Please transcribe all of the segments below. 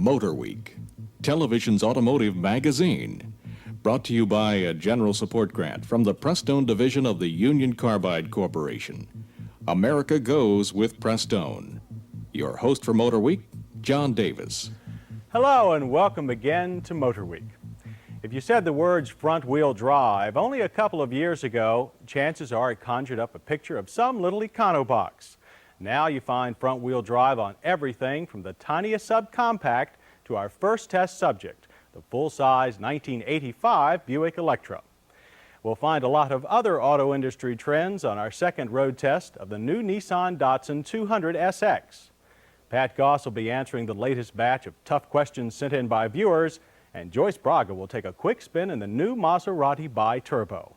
Motor Week, television's automotive magazine. Brought to you by a general support grant from the Prestone division of the Union Carbide Corporation. America goes with Prestone. Your host for Motor Week, John Davis. Hello and welcome again to Motor Week. If you said the words front-wheel drive only a couple of years ago, chances are it conjured up a picture of some little econobox. Now you find front-wheel drive on everything from the tiniest subcompact to our first test subject, the full-size 1985 Buick Electra. We'll find a lot of other auto industry trends on our second road test of the new Nissan Datsun 200 SX. Pat Goss will be answering the latest batch of tough questions sent in by viewers, and Joyce Braga will take a quick spin in the new Maserati Bi-Turbo.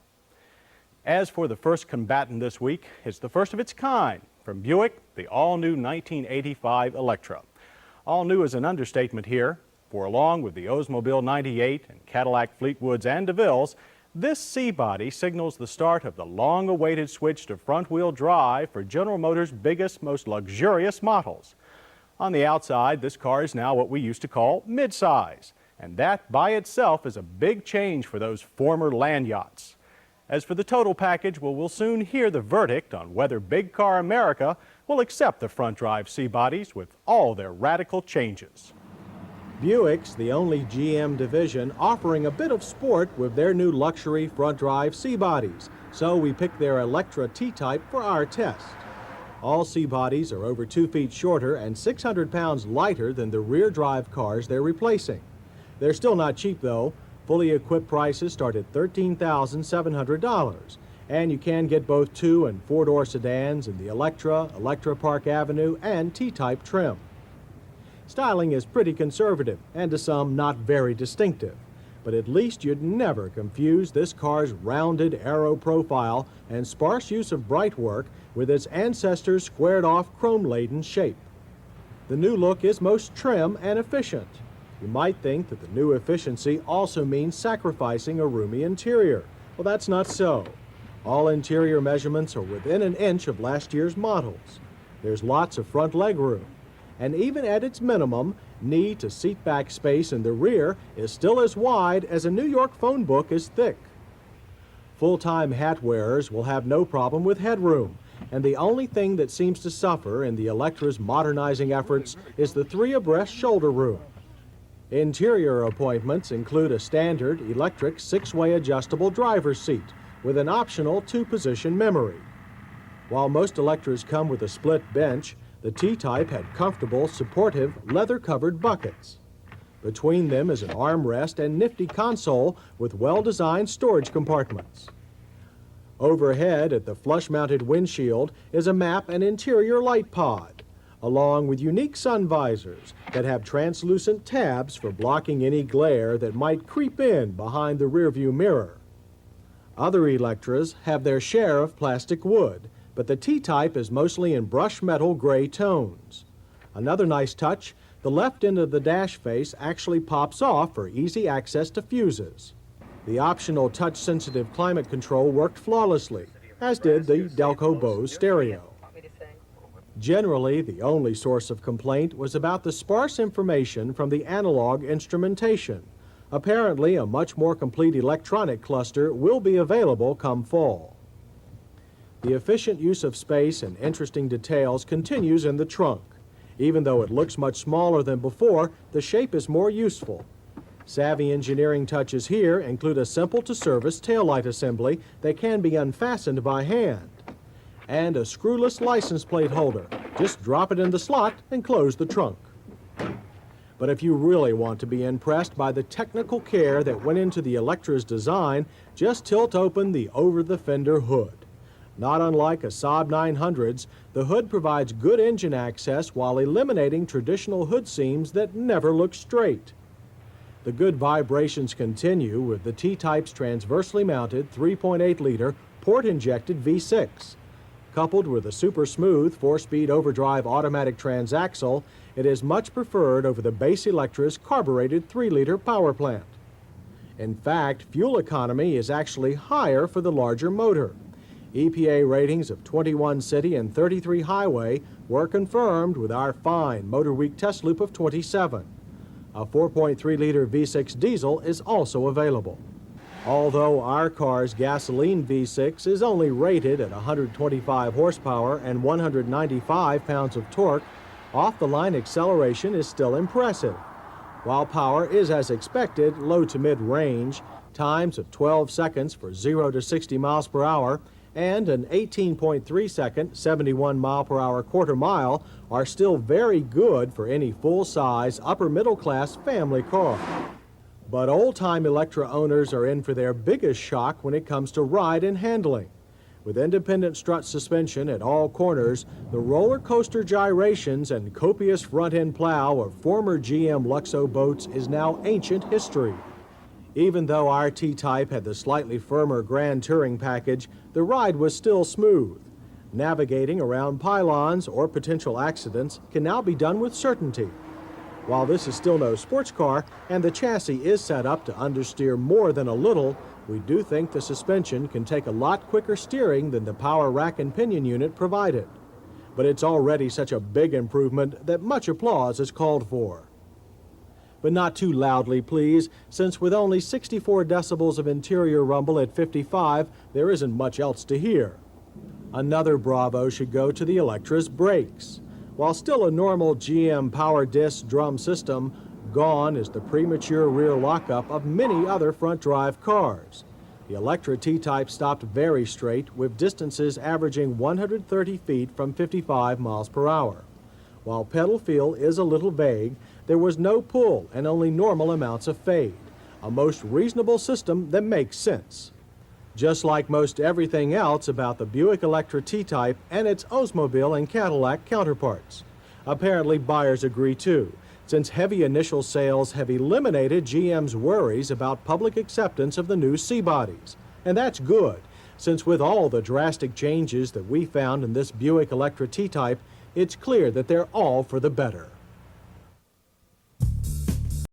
As for the first combatant this week, it's the first of its kind. From Buick, the all-new 1985 Electra. All new is an understatement here, for along with the Oldsmobile 98 and Cadillac Fleetwoods and DeVilles, this C-body signals the start of the long-awaited switch to front-wheel drive for General Motors' biggest, most luxurious models. On the outside, this car is now what we used to call mid-size, and that by itself is a big change for those former land yachts. As for the total package, well, we'll soon hear the verdict on whether Big Car America will accept the front-drive C-bodies with all their radical changes. Buick's the only GM division offering a bit of sport with their new luxury front-drive C-bodies, so we picked their Electra T-Type for our test. All C-bodies are over 2 feet shorter and 600 pounds lighter than the rear-drive cars they're replacing. They're still not cheap, though. Fully equipped prices start at $13,700, and you can get both 2- and 4-door sedans in the Electra, Electra Park Avenue, and T-Type trim. Styling is pretty conservative, and to some not very distinctive, but at least you'd never confuse this car's rounded aero profile and sparse use of bright work with its ancestors' squared-off chrome-laden shape. The new look is most trim and efficient. You might think that the new efficiency also means sacrificing a roomy interior. Well, that's not so. All interior measurements are within an inch of last year's models. There's lots of front leg room, and even at its minimum, knee to seat back space in the rear is still as wide as a New York phone book is thick. Full-time hat wearers will have no problem with headroom, and the only thing that seems to suffer in the Electra's modernizing efforts is the 3-abreast shoulder room. Interior appointments include a standard electric 6-way adjustable driver's seat with an optional 2-position memory. While most Electras come with a split bench, the T-Type had comfortable, supportive, leather-covered buckets. Between them is an armrest and nifty console with well-designed storage compartments. Overhead at the flush-mounted windshield is a map and interior light pod, along with unique sun visors that have translucent tabs for blocking any glare that might creep in behind the rearview mirror. Other Electras have their share of plastic wood, but the T-Type is mostly in brushed metal gray tones. Another nice touch, the left end of the dash face actually pops off for easy access to fuses. The optional touch-sensitive climate control worked flawlessly, as did the Delco Bose stereo. Generally, the only source of complaint was about the sparse information from the analog instrumentation. Apparently, a much more complete electronic cluster will be available come fall. The efficient use of space and interesting details continues in the trunk. Even though it looks much smaller than before, the shape is more useful. Savvy engineering touches here include a simple-to-service taillight assembly that can be unfastened by hand, and a screwless license plate holder. Just drop it in the slot and close the trunk. But if you really want to be impressed by the technical care that went into the Electra's design, just tilt open the over-the-fender hood. Not unlike a Saab 900's, the hood provides good engine access while eliminating traditional hood seams that never look straight. The good vibrations continue with the T-Type's transversely mounted 3.8-liter port-injected V6. Coupled with a super smooth 4-speed overdrive automatic transaxle, it is much preferred over the base Electra's carbureted 3-liter power plant. In fact, fuel economy is actually higher for the larger motor. EPA ratings of 21 city and 33 highway were confirmed with our fine Motor Week test loop of 27. A 4.3-liter V6 diesel is also available. Although our car's gasoline V6 is only rated at 125 horsepower and 195 pounds of torque, off-the-line acceleration is still impressive. While power is as expected, low to mid-range, times of 12 seconds for 0 to 60 miles per hour and an 18.3-second 71-mile-per-hour quarter mile are still very good for any full-size, upper-middle-class family car. But old-time Electra owners are in for their biggest shock when it comes to ride and handling. With independent strut suspension at all corners, the roller coaster gyrations and copious front-end plow of former GM Luxo boats is now ancient history. Even though our T-Type had the slightly firmer Grand Touring package, the ride was still smooth. Navigating around pylons or potential accidents can now be done with certainty. While this is still no sports car and the chassis is set up to understeer more than a little, we do think the suspension can take a lot quicker steering than the power rack and pinion unit provided. But it's already such a big improvement that much applause is called for. But not too loudly, please, since with only 64 decibels of interior rumble at 55, there isn't much else to hear. Another bravo should go to the Electra's brakes. While still a normal GM power disc drum system, gone is the premature rear lockup of many other front-drive cars. The Electra T-Type stopped very straight, with distances averaging 130 feet from 55 miles per hour. While pedal feel is a little vague, there was no pull and only normal amounts of fade, a most reasonable system that makes sense. Just like most everything else about the Buick Electra T-Type and its Oldsmobile and Cadillac counterparts. Apparently buyers agree too, since heavy initial sales have eliminated GM's worries about public acceptance of the new C-bodies. And that's good, since with all the drastic changes that we found in this Buick Electra T-Type, it's clear that they're all for the better.